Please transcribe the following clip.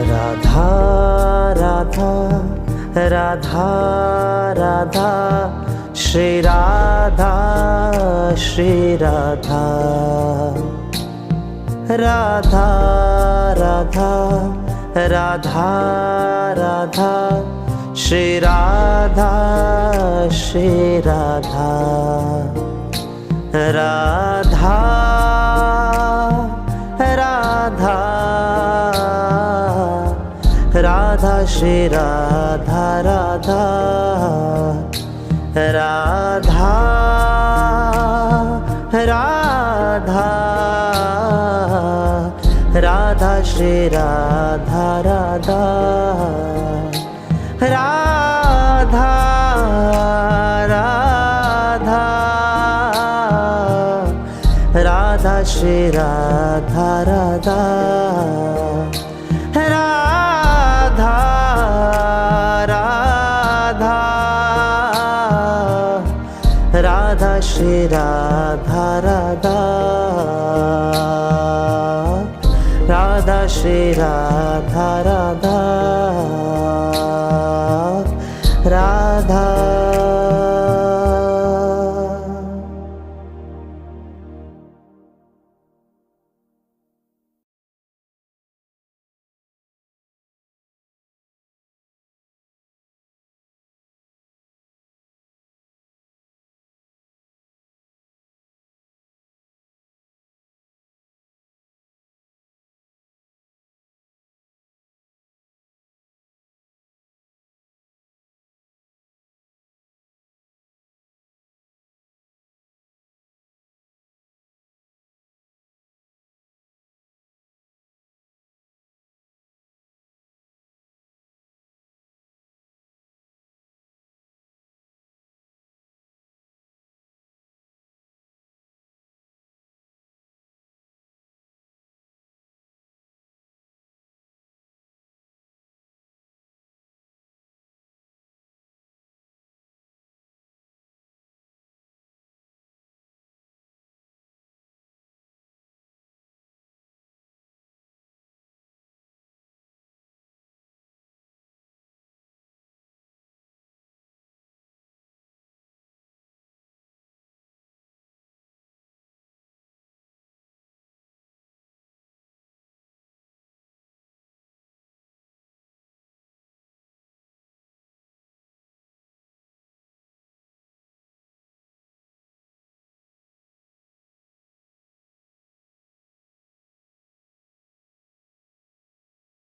Radha Radha Radha Radha Shri Radha Shri Radha Radha Radha Radha Radha Shri Radha Shri Radha Radha Radha Radha Shri Radha Radha Radha Radha Radha Shri Radha Radha Radha Radha Radha Shri Radha Radha Radha Radha Radha Shri Radha Radha Radha Shri Radha Radha